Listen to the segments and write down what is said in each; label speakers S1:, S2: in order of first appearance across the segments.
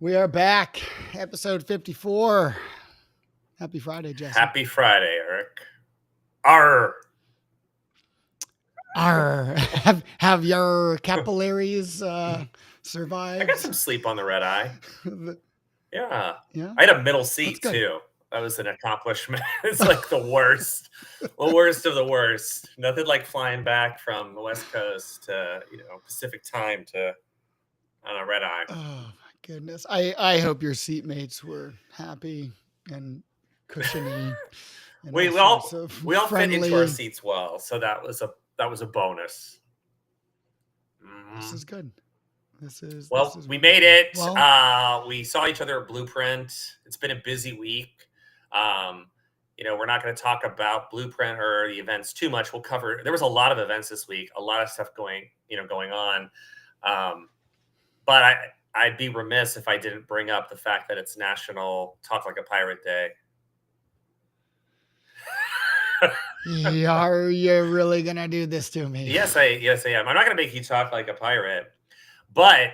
S1: We are back, episode 54. Happy Friday, Jesse.
S2: Happy Friday, Eric. Arr.
S1: Arr. Have your capillaries survived?
S2: I got some sleep on the red eye. Yeah.
S1: Yeah.
S2: I had a middle seat too. That was an accomplishment. It's like the worst of the worst. Nothing like flying back from the West Coast to, Pacific time to on a red eye.
S1: Oh my goodness. I hope your seatmates were happy and cushiony. And
S2: we all fit into our seats well, so that was a bonus.
S1: This is good.
S2: We made it. Well, we saw each other at Blueprint. It's been a busy week. We're not going to talk about Blueprint or the events too much. We'll cover. There was a lot of events this week, a lot of stuff going on. But I'd be remiss if I didn't bring up the fact that it's National Talk Like a Pirate Day.
S1: Are you really gonna do this to me?
S2: Yes, I am. I'm not gonna make you talk like a pirate, but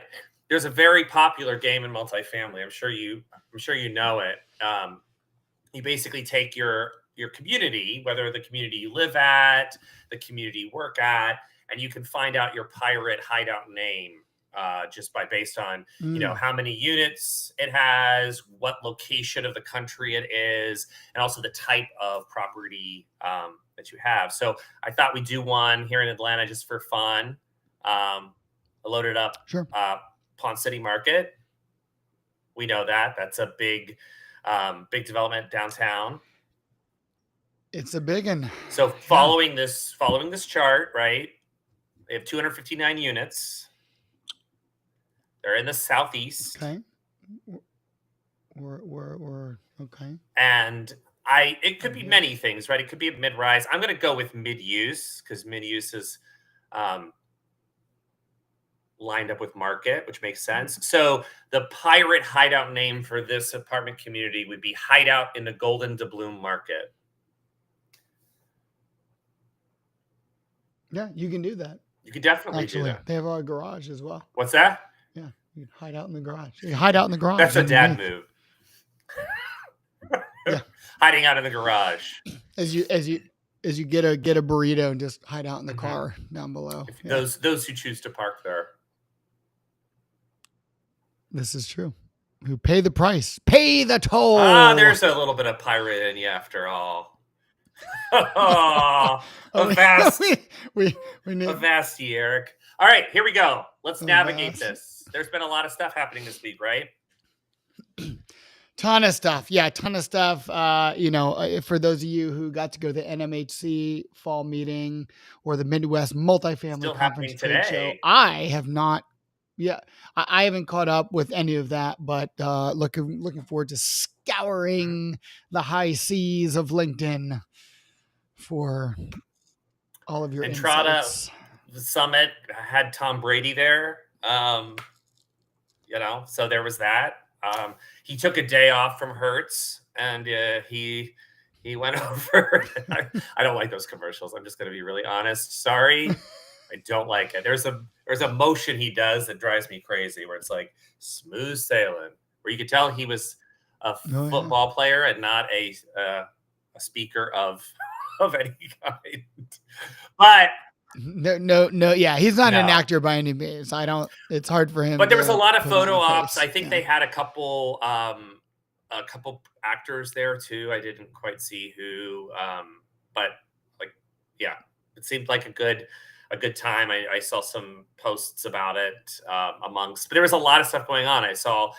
S2: there's a very popular game in multifamily. I'm sure you know it. You basically take your community, whether the community you live at, the community you work at, and you can find out your pirate hideout name just based on how many units it has, what location of the country it is, and also the type of property that you have. So I thought we'd do one here in Atlanta just for fun. I loaded up Pawn City Market. We know that's a big development downtown.
S1: It's a big one.
S2: So following this chart, right? They have 259 units. They're in the southeast.
S1: Okay. We're okay.
S2: And it could be many things, right? It could be a mid-rise. I'm going to go with mid-use because mid-use is lined up with market, which makes sense. So the pirate hideout name for this apartment community would be Hideout in the Golden Doubloon Market.
S1: Yeah, you can do that.
S2: You could definitely do that.
S1: They have a garage as well.
S2: What's that?
S1: Yeah, you can hide out in the garage. You can hide out in the garage.
S2: That's a dad move. Yeah. Hiding out in the garage.
S1: As you get a burrito and just hide out in the car down below.
S2: Those who choose to park there.
S1: This is true. Who pay the price, pay the toll.
S2: There's a little bit of pirate in you after all. Avast Eric. All right, here we go. Let's navigate this. There's been a lot of stuff happening this week, right?
S1: Ton of stuff. Yeah, ton of stuff. For those of you who got to go to the NMHC fall meeting or the Midwest Multifamily Conference trade show, I have not. Yeah, I haven't caught up with any of that, but looking forward to scouring the high seas of LinkedIn for all of your insights.
S2: The summit had Tom Brady there. So there was that. He took a day off from Hertz, and he went over. I don't like those commercials. I'm just going to be really honest. Sorry, I don't like it. There's a motion he does that drives me crazy, where it's like smooth sailing, where you could tell he was a football player and not a speaker of any kind. But
S1: no, yeah, he's not an actor by any means. It's hard for him.
S2: But there was a lot of photo ops. I think they had a couple actors there too. I didn't quite see who, but it seemed like a good time. I saw some posts about it but there was a lot of stuff going on. I saw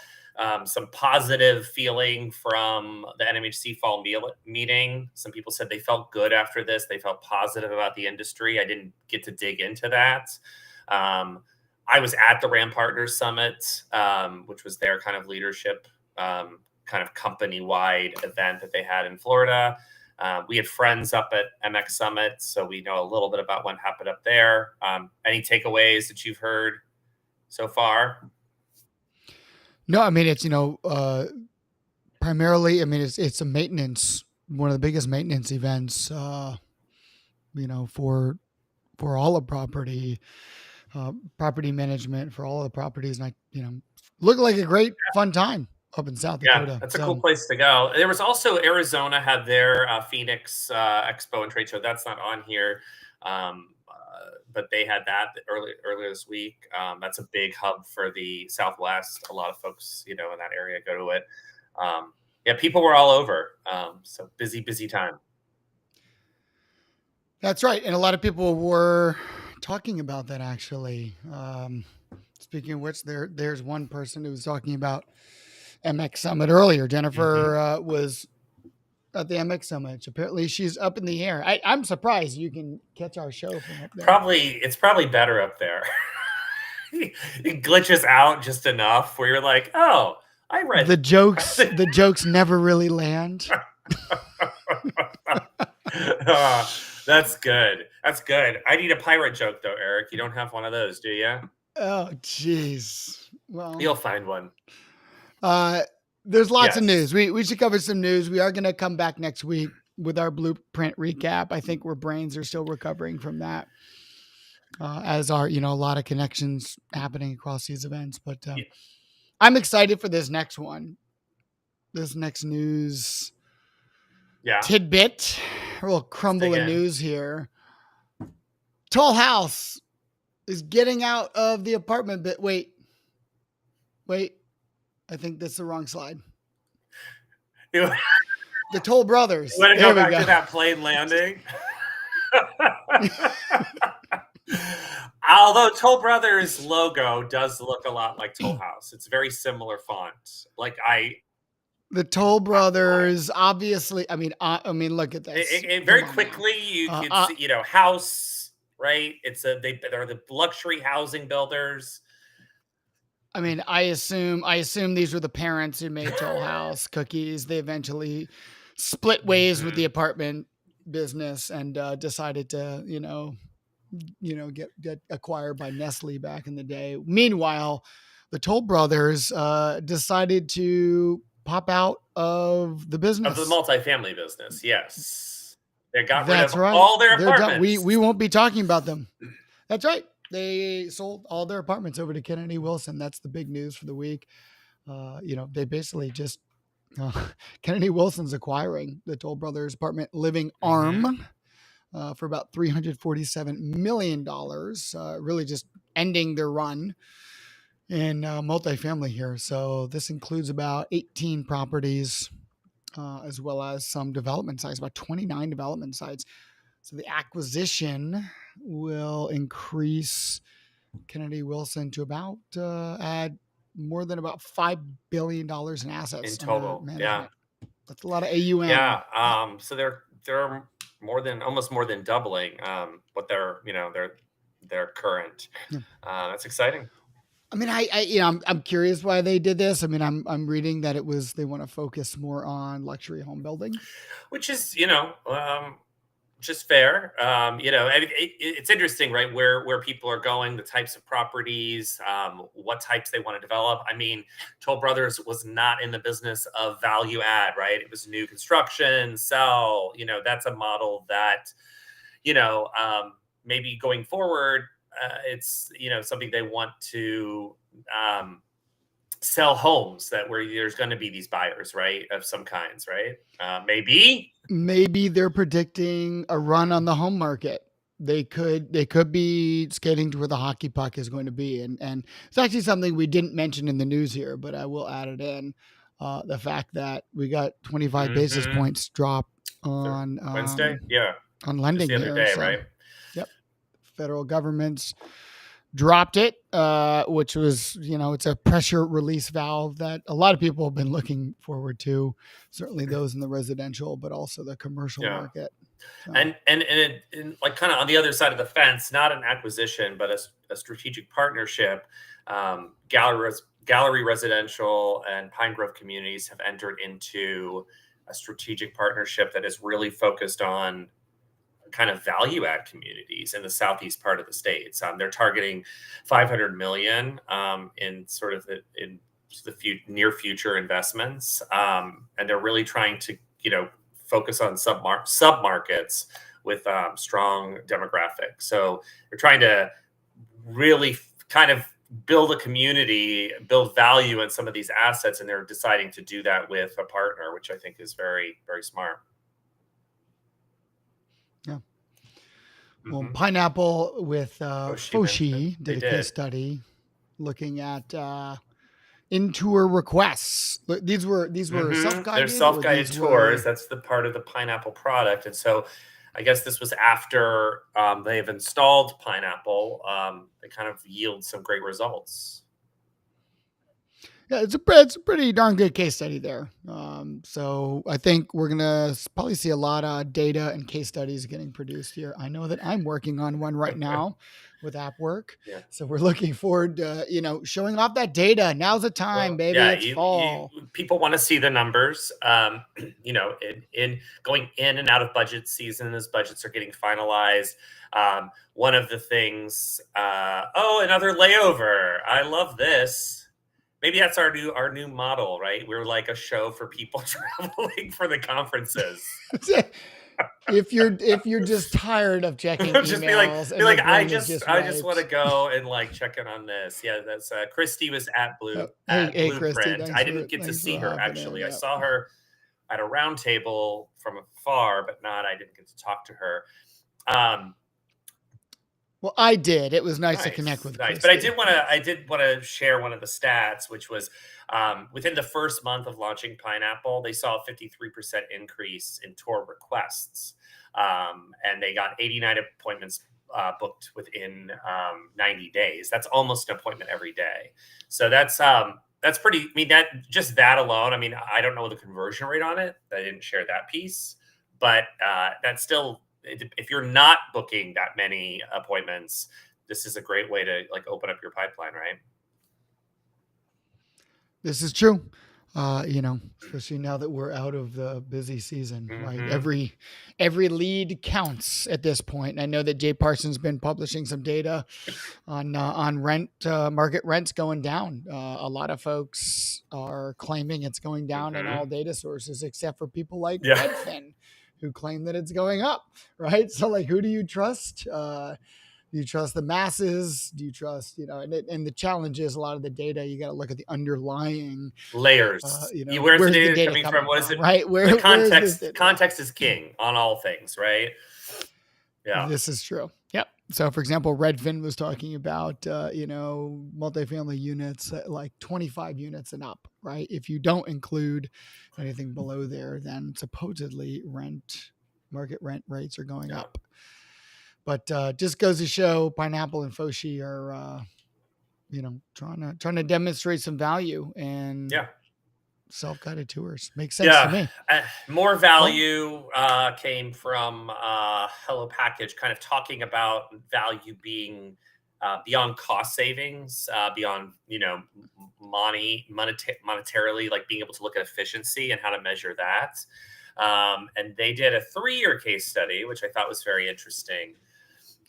S2: some positive feeling from the NMHC fall meeting. Some people said they felt good after this. They felt positive about the industry. I didn't get to dig into that. I was at the RAM Partners Summit, which was their kind of leadership, kind of company-wide event that they had in Florida. We had friends up at MX Summit, so we know a little bit about what happened up there. Any takeaways that you've heard so far?
S1: No, I mean, it's, primarily, I mean, it's a maintenance, one of the biggest maintenance events, for all of property. property management for all the properties, and looked like a great fun time up in South
S2: Yeah,
S1: Dakota.
S2: that's a cool
S1: So
S2: place to go. There was also Arizona had their Phoenix Expo and trade show. That's not on here, but they had that earlier this week. That's a big hub for the Southwest. A lot of folks, in that area go to it. Yeah, people were all over. So busy time.
S1: that's right, and a lot of people were talking about that actually. Speaking of which, there's one person who was talking about MX Summit earlier.
S2: Hmm.
S1: Jennifer was at the MX Summit. Apparently, she's up in the air. I'm surprised you can catch our show from up there.
S2: It's probably better up there. It glitches out just enough where you're like, oh, I read.
S1: The jokes never really land.
S2: That's good. That's good. I need a pirate joke though, Eric. You don't have one of those, do you?
S1: Oh, jeez. Well,
S2: You'll find one.
S1: uh, there's lots of
S2: Yes.
S1: news. We should cover some news. We are going to come back next week with our blueprint recap. I think our brains are still recovering from that, as are a lot of connections happening across these events. But I'm excited for this next one. This next news
S2: Yeah.
S1: tidbit, a little
S2: Let's
S1: crumble
S2: dig
S1: of
S2: in.
S1: news here. Toll House is getting out of the apartment. But wait, I think that's the wrong slide.
S2: You
S1: The Toll Brothers.
S2: want to
S1: There
S2: go
S1: we
S2: back
S1: go.
S2: to that plane landing? Although Toll Brothers logo does look a lot like Toll House. It's very similar font.
S1: The Toll Brothers, obviously. Look at this.
S2: Very
S1: Come on now.
S2: quickly you
S1: Uh,
S2: can
S1: uh,
S2: see, house, right? They're the luxury housing builders.
S1: I assume these were the parents who made Toll House cookies. They eventually split ways with the
S2: Mhm.
S1: apartment business and decided to, get acquired by Nestle back in the day. Meanwhile, the Toll Brothers decided to pop out of the
S2: Of the
S1: business.
S2: multifamily business, yes. They got rid
S1: That's
S2: of
S1: right.
S2: all their
S1: They're done. We
S2: apartments.
S1: we won't be talking about them. That's right. They sold all their apartments over to Kennedy Wilson. That's the big news for the week. They basically just Kennedy Wilson's acquiring the Toll Brothers apartment living
S2: Mhm.
S1: arm for about $347 million. Really just ending their run in multifamily here. So this includes about 18 properties, as well as some development sites, about 29 development sites. So the acquisition will increase Kennedy Wilson to about add more than about $5 billion in
S2: In
S1: assets under
S2: total, yeah.
S1: management. That's a lot of AUM.
S2: Yeah, so they're almost more than doubling, what their current.
S1: Yeah.
S2: That's exciting.
S1: I'm curious why they did this. I'm reading that they want to focus more on luxury home building.
S2: Which is, just fair. It's interesting, right? Where people are going, the types of properties, what types they want to develop. Toll Brothers was not in the business of value add, right? It was new construction, sell. That's a model that, maybe going forward, it's something they want to sell homes that where there's going to be these buyers, right, of some kinds, right?
S1: Maybe they're predicting a run on the home market. They could be skating to where the hockey puck is going to be, and it's actually something we didn't mention in the news here, but I will add it in. The fact that we got 25 basis
S2: Mm-hmm.
S1: points drop on
S2: Wednesday, yeah,
S1: on
S2: just
S1: lending
S2: the other
S1: here.
S2: day,
S1: So,
S2: right?
S1: yep, federal government's dropped it, which was, it's a pressure release valve that a lot of people have been looking forward to. Certainly those in the residential, but also the commercial
S2: Yeah.
S1: market. So.
S2: And like kind of on the other side of the fence, not an acquisition, but a strategic partnership. Gallery Residential and Pine Grove Communities have entered into a strategic partnership that is really focused on kind of value add communities in the southeast part of the states. They're targeting 500 million in sort of in the near future investments, and they're really trying to focus on sub markets with strong demographics. So they're trying to really kind of build a community, build value in some of these assets, and they're deciding to do that with a partner, which I think is very, very smart.
S1: Yeah. Well,
S2: Mm-hmm.
S1: Pineapple with
S2: She mentioned
S1: Foshi
S2: they
S1: did a case
S2: did.
S1: study looking at in-tour requests. These were
S2: There's
S1: self-guided, or
S2: self-guided
S1: these
S2: tours.
S1: were
S2: That's the part of the Pineapple product, and so I guess this was after they've installed Pineapple. They kind of yield some great results.
S1: yeah, it's a pretty darn good case study there. So I think we're gonna probably see a lot of data and case studies getting produced here. I know that I'm working on one right now with app work,
S2: Yeah.
S1: so we're looking forward to showing off that data. Now's the time,
S2: Well,
S1: baby.
S2: yeah,
S1: It's
S2: you
S1: fall.
S2: people want to see the numbers. In going in and out of budget season as budgets are getting finalized. One of the things, oh, another layover. I love this. Maybe that's our new model, right? We're like a show for people traveling for the conferences.
S1: If you're just tired of checking
S2: Just be like,
S1: emails
S2: be
S1: and
S2: like,
S1: your
S2: I
S1: brain is
S2: just,
S1: just
S2: I just want to
S1: wiped.
S2: go and like check in on this. Yeah, that's Christy was at
S1: Hey, Christy,
S2: Blueprint.
S1: thanks
S2: I
S1: for
S2: didn't get to
S1: thanks
S2: see
S1: for
S2: her
S1: hopping in.
S2: actually. I
S1: Yep.
S2: saw her at a round table from afar, but I didn't get to talk to her. Um,
S1: Well, I did. It was nice to connect
S2: Nice,
S1: with
S2: nice. But I
S1: Christy.
S2: did want to,
S1: Yes.
S2: I did want to share one of the stats, which was within the first month of launching Pineapple, they saw a 53% increase in tour requests, and they got 89 appointments booked within 90 days. That's almost an appointment every day. So that's pretty. I mean, that alone. I mean, I don't know the conversion rate on it. I didn't share that piece, but that's still, if you're not booking that many appointments, this is a great way to like open up your pipeline, right?
S1: This is true. Especially now that we're out of the busy season, right?
S2: Mm-hmm.
S1: Every lead counts at this point. And I know that Jay Parsons been publishing some data on rent market rents going down. A lot of folks are claiming it's going down in all
S2: Mm-hmm.
S1: data sources, except for people like
S2: Yeah.
S1: Redfin, who claim that it's going up, right? So, like, who do you trust? Do you trust the masses? Do you trust, and the challenge is a lot of the data, you got to look at the underlying,
S2: Layers. Where's the
S1: where's the
S2: data
S1: data
S2: coming from?
S1: coming
S2: What is
S1: from,
S2: it?
S1: right?
S2: The
S1: Where is this
S2: context.
S1: data?
S2: Context is king on all things, right? Yeah.
S1: This is true. Yep. So, for example, Redfin was talking about, multifamily units, like 25 units and up, right? If you don't include anything below there, then supposedly market rent rates are going
S2: Yeah.
S1: up. But just goes to show Pineapple and Foshi are, trying to demonstrate some value and
S2: Yeah.
S1: self-guided tours. Makes sense to
S2: Yeah,
S1: me.
S2: more
S1: Well,
S2: value came from Hello Package, kind of talking about value being beyond cost savings, beyond monetarily, like being able to look at efficiency and how to measure that. And they did a 3-year case study, which I thought was very interesting,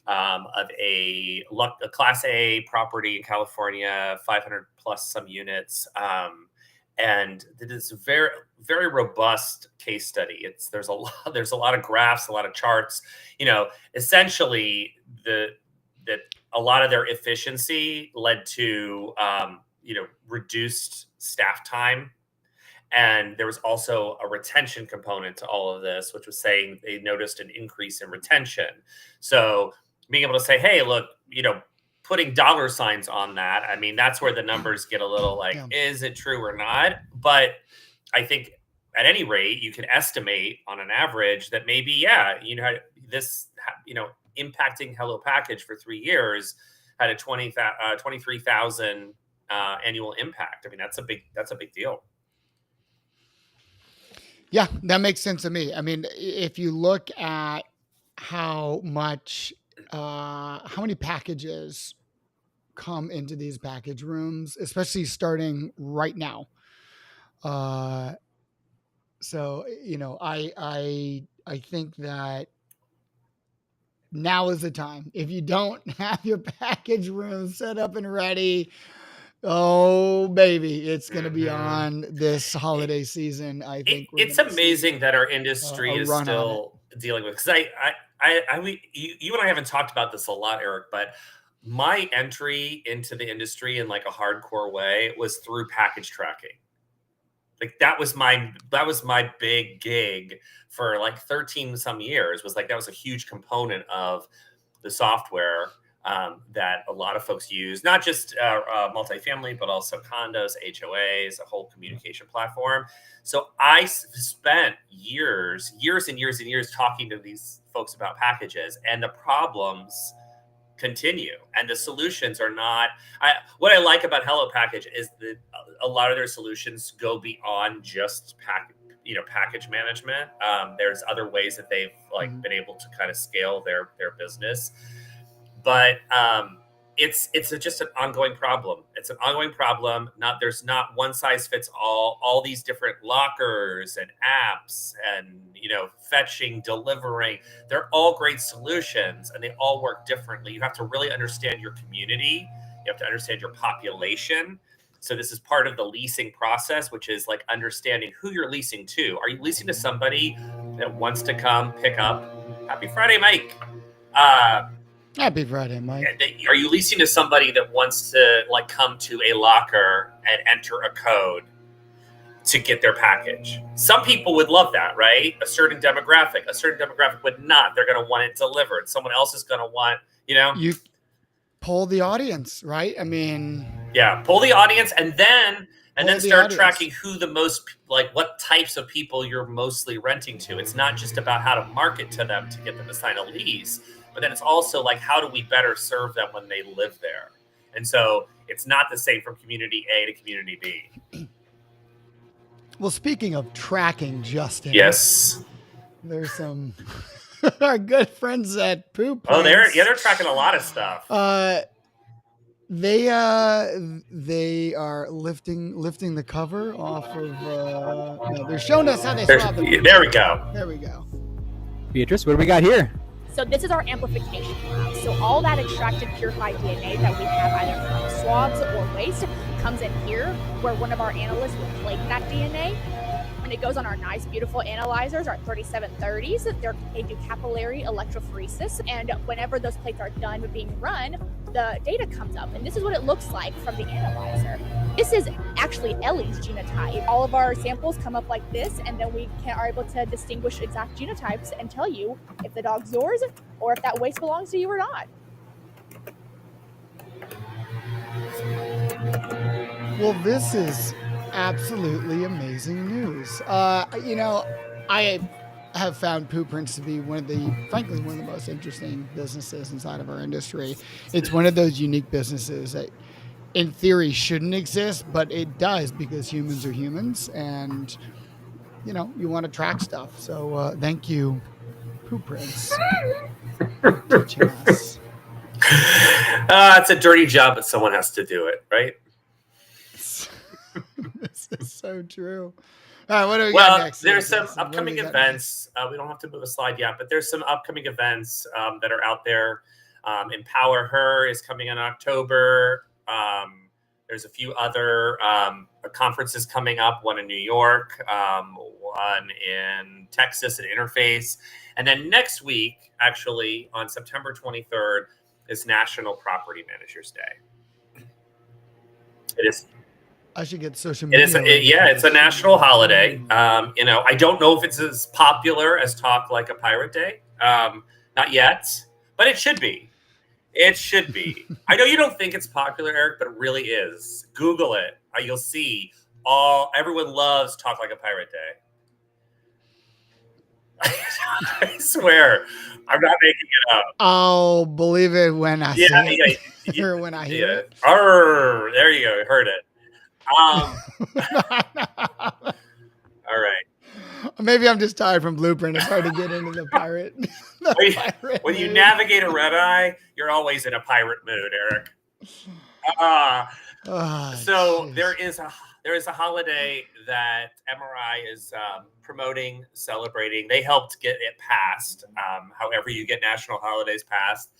S2: of a Class A property in California, 500 plus some units. And it is a very, very robust case study. There's a lot of graphs, a lot of charts. Essentially that a lot of their efficiency led to reduced staff time, and there was also a retention component to all of this, which was saying they noticed an increase in retention. So being able to say, hey, look, putting dollar signs on that, I mean, that's where the numbers get a little like,
S1: yeah.
S2: is it true or not? But I think at any rate, you can estimate on an average that maybe, yeah, this, impacting Hello Package for 3 years had a 23,000 annual impact. I mean, that's a big deal.
S1: Yeah, that makes sense to me. I mean, if you look at how many packages come into these package rooms, especially starting right now. So I think that now is the time. If you don't have your package room set up and ready, oh baby, it's going to be
S2: Mm-hmm.
S1: on this
S2: It,
S1: holiday season. I think we're
S2: it's
S1: going to see
S2: amazing that our industry
S1: a
S2: is
S1: run on it.
S2: still dealing with, because you and I haven't talked about this a lot, Eric, but my entry into the industry in like a hardcore way was through package tracking. Like that was my big gig for like 13 some years. Was like that was a huge component of the software that a lot of folks use, not just multifamily, but also condos, HOAs, a whole communication platform. So I spent years and years talking to these folks about packages, and the problems continue, and the solutions are not. What I like about Hello Package is that a lot of their solutions go beyond just package management. There's other ways that they've been able to kind of scale their business, but it's just an ongoing problem. It's an ongoing problem. There's not one size fits all these different lockers and apps and fetching, delivering. They're all great solutions and they all work differently. You have to really understand your community. You have to understand your population. So this is part of the leasing process, which is like understanding who you're leasing to. Are you leasing to somebody that wants to come pick up? Happy Friday, Mike.
S1: Happy Friday, Mike.
S2: Are you leasing to somebody that wants to come to a locker and enter a code to get their package? Some people would love that, right? A certain demographic would not. They're going to want it delivered. Someone else is going to want,
S1: You pull the audience, right? I mean,
S2: yeah, pull the audience and then start tracking who the most, what types of people you're mostly renting to. It's not just about how to market to them to get them to sign a lease, but then it's also how do we better serve them when they live there? And so it's not the same from community A to community B.
S1: Well, speaking of tracking, Justin.
S2: Yes.
S1: There's some our good friends at Poo Prints.
S2: Oh, they're tracking a lot of stuff.
S1: They are lifting the cover off of no, they're showing us how they swab them.
S2: There we go.
S1: There we go.
S3: Beatrice, what do we got here?
S4: So this is our amplification lab. So all that extracted purified DNA that we have either from swabs or waste comes in here, where one of our analysts will plate that DNA. And it goes on our nice, beautiful analyzers, our 3730s. They do capillary electrophoresis. And whenever those plates are done being run, the data comes up. And this is what it looks like from the analyzer. This is actually Ellie's genotype. All of our samples come up like this, and then we are able to distinguish exact genotypes and tell you if the dog's yours or if that waste belongs to you or not.
S1: Well, this is absolutely amazing news. I have found Poo Prints to be frankly, one of the most interesting businesses inside of our industry. It's one of those unique businesses that in theory shouldn't exist, but it does because humans are humans and, you want to track stuff. So thank you, Poo Prints, for teaching us.
S2: It's a dirty job, but someone has to do it, right?
S1: This is so true. All right, what do we got next?
S2: There's some upcoming events. We don't have to move a slide yet, but there's some upcoming events that are out there. Empower Her is coming in October. There's a few other conferences coming up, one in New York, one in Texas at Interface. And then next week, actually, on September 23rd, is National Property Managers Day. It is.
S1: I should get social media.
S2: It's a national holiday. I don't know if it's as popular as Talk Like a Pirate Day. Not yet, but it should be. It should be. I know you don't think it's popular, Eric, but it really is. Google it. You'll see. Everyone loves Talk Like a Pirate Day. I swear, I'm not making it up.
S1: I'll believe it when I see it. Or when I hear it.
S2: There you go. Heard it. All right.
S1: Maybe I'm just tired from Blueprint. It's hard to get into the pirate.
S2: When you navigate a red eye, you're always in a pirate mood, Eric. So there is a holiday that MRI is promoting, celebrating. They helped get it passed. However, you get national holidays passed,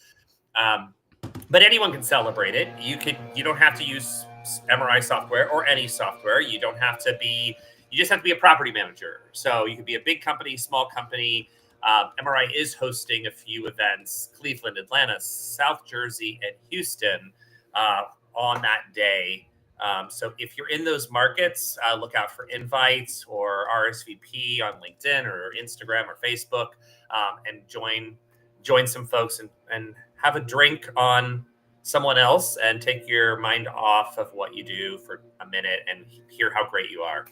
S2: but anyone can celebrate it. You don't have to use MRI software or any software. You just have to be a property manager. So you can be a big company, small company. MRI is hosting a few events: Cleveland, Atlanta, South Jersey, and Houston on that day. So if you're in those markets, look out for invites or RSVP on LinkedIn or Instagram or Facebook, and join some folks and have a drink on someone else and take your mind off of what you do for a minute and hear how great you are.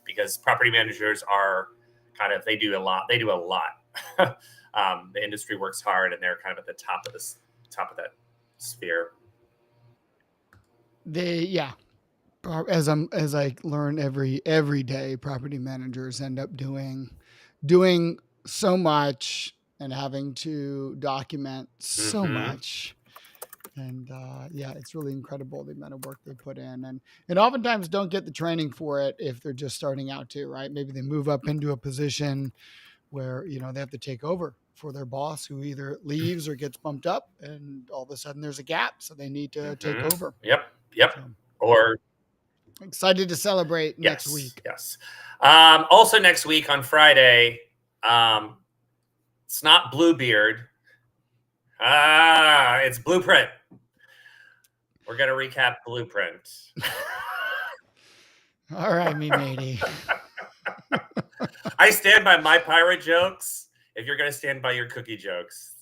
S2: Because property managers are they do a lot. The industry works hard, and they're kind of at the top of that sphere.
S1: As I learn every day, property managers end up doing so much and having to document so much. And it's really incredible the amount of work they put in, and oftentimes don't get the training for it if they're just starting out too, right? Maybe they move up into a position where they have to take over for their boss who either leaves or gets bumped up, and all of a sudden there's a gap, so they need to take over.
S2: Yep. So,
S1: or excited to celebrate next week.
S2: Yes. Also next week on Friday, it's not Bluebeard. It's Blueprint. We're going to recap Blueprint.
S1: All right, me matey.
S2: I stand by my pirate jokes if you're going to stand by your cookie jokes.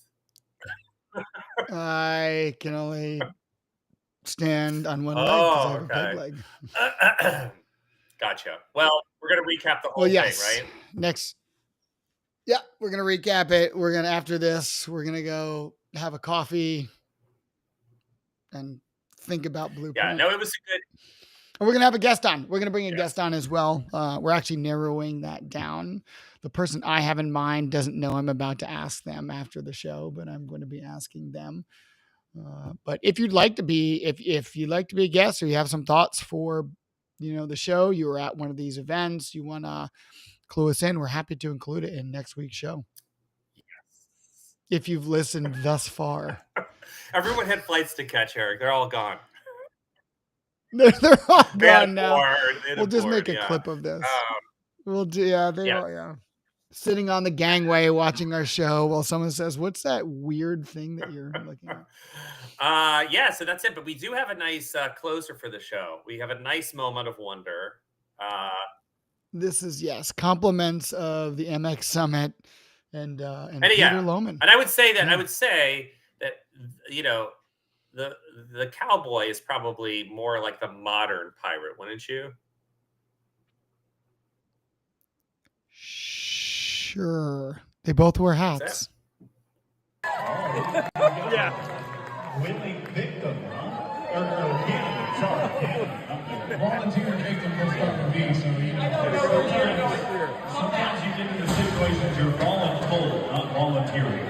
S1: I can only stand on one leg because I have a peg leg.
S2: Gotcha. Well, we're going to recap the whole thing, right?
S1: We're going to recap it. After this, we're going to go have a coffee and think about Blueprint.
S2: Yeah, no, it was a good.
S1: And we're going to have a guest on. We're going to bring a guest on as well. We're actually narrowing that down. The person I have in mind doesn't know I'm about to ask them after the show, but I'm going to be asking them. But if you'd like to be, if you'd like to be a guest, or you have some thoughts for, the show, you were at one of these events, you want to clue us in, we're happy to include it in next week's show.
S2: Yes.
S1: If you've listened thus far.
S2: Everyone had flights to catch, Eric. They're all gone.
S1: They're all gone now. We'll just make a clip of this. We'll do. All sitting on the gangway watching our show while someone says, "What's that weird thing that you're looking at?"
S2: So that's it. But we do have a nice closer for the show. We have a nice moment of wonder.
S1: This is compliments of the MX Summit and Peter Lohman.
S2: And I would say that the cowboy is probably more like the modern pirate, wouldn't you?
S1: Sure. They both wear hats.
S5: Yeah. Willing victim, huh? Or candidate, sorry. Volunteer victim was Dr. B, so sometimes you get into situations you're voluntold, not volunteering.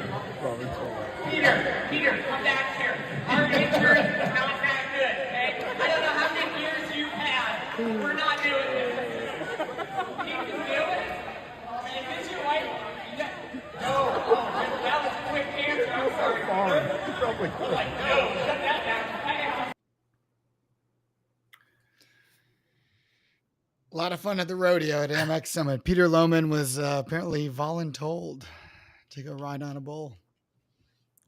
S6: Peter, come back here. Our insurance is not that good, okay? I don't know how many years you've had. We're not doing this. You can do it. Is this your wife? No. That was a quick answer. I'm sorry. No, shut that down.
S1: A lot of fun at the rodeo at MX Summit. Peter Lohman was apparently voluntold to go ride on a bull.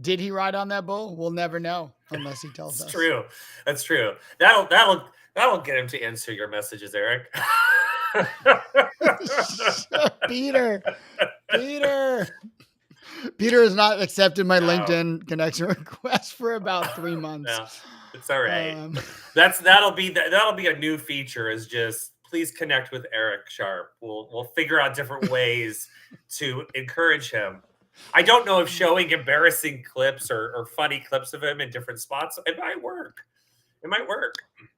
S1: Did he ride on that bull? We'll never know unless he tells us.
S2: True. That's true. That'll get him to answer your messages, Eric.
S1: Peter has not accepted my LinkedIn connection request for about 3 months.
S2: No, it's all right. That'll be a new feature. Is just please connect with Eric Sharp. We'll figure out different ways to encourage him. I don't know if showing embarrassing clips or funny clips of him in different spots, it might work.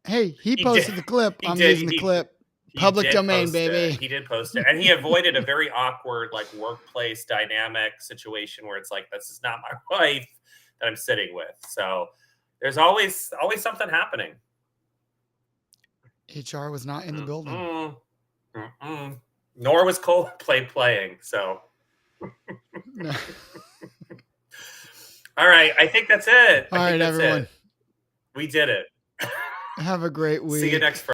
S1: Hey, he posted the clip. I'm using the clip. Public domain, baby.
S2: He did post it. And he avoided a very awkward workplace dynamic situation where it's like, this is not my wife that I'm sitting with. So there's always something happening.
S1: HR was not in the building.
S2: Nor was Coldplay playing. So
S1: no.
S2: All right. I think that's it.
S1: All right, everyone.
S2: We did it.
S1: Have a great week.
S2: See you next Friday.